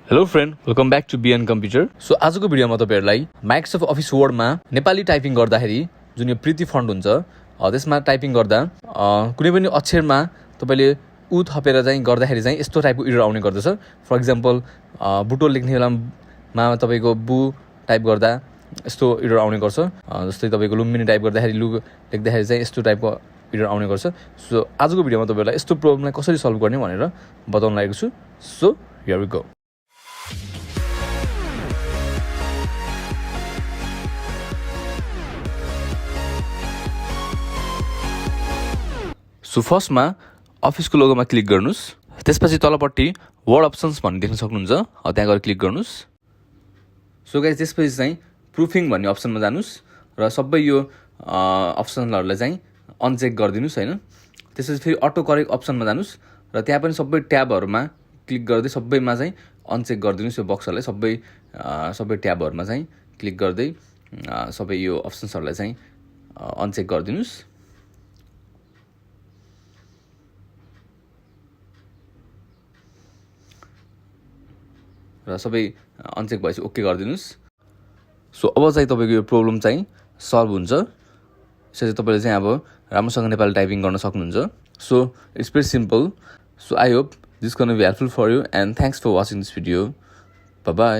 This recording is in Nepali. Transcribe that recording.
Hello friend, welcome back to BN computer. So आजको भिडियोमा तपाईहरुलाई माइक्रोसफ्ट अफिस वर्डमा नेपाली टाइपिङ गर्दाखेरि जुन यो प्रीति फन्ट हुन्छ त्यसमा टाइपिङ गर्दा कुनै पनि अक्षरमा तपाईले उ थपेर चाहिँ गर्दाखेरि चाहिँ यस्तो टाइपको एरर आउने गर्दछ। फर एक्जाम्पल बुटो लेख्ने बेलामा तपाईको बु टाइप गर्दा यस्तो एरर आउने गर्छ। जस्तै तपाईको लुम्बिनी टाइप गर्दाखेरि लु लेख्दाखेरि चाहिँ यस्तो टाइपको एरर आउने गर्छ। सो आजको भिडियोमा तपाईहरुलाई यस्तो प्रब्लमलाई कसरी सल्भ गर्ने भनेर बताउन लागेको छु। So here we go. So फर्स्टमा अफिसको लोगोमा क्लिक गर्नुस्। त्यसपछि तलपट्टि वर्ड अप्सन्स भन्ने देख्न सक्नुहुन्छ, त्यहाँ गएर क्लिक गर्नुस्। सो गाइस त्यसपछि चाहिँ प्रुफिङ भन्ने अप्सनमा जानुस् र सबै यो अप्सनहरुलाई चाहिँ अनचेक गरिदिनुस् हैन। त्यसपछि फेरि अटो करेक्ट अप्सनमा जानुस् र त्यहाँ पनि सबै ट्याबहरुमा क्लिक गर्दै सबैमा चाहिँ अनचेक गरिदिनुस्। यो बक्सहरुलाई सबै ट्याबहरुमा चाहिँ क्लिक गर्दै सबै यो अप्सन्सहरुलाई चाहिँ अनचेक गरिदिनुस्। र सबै अनचेक भएपछि ओके गरिदिनुस्। सो अब चाहिँ तपाईको यो प्रब्लम चाहिँ सल्भ हुन्छ। यसरी तपाईले चाहिँ अब राम्रोसँग नेपाली टाइपिङ गर्न सक्नुहुन्छ। So it's very simple. So I hope this gonna be helpful for you and thanks for watching this video. Bye by.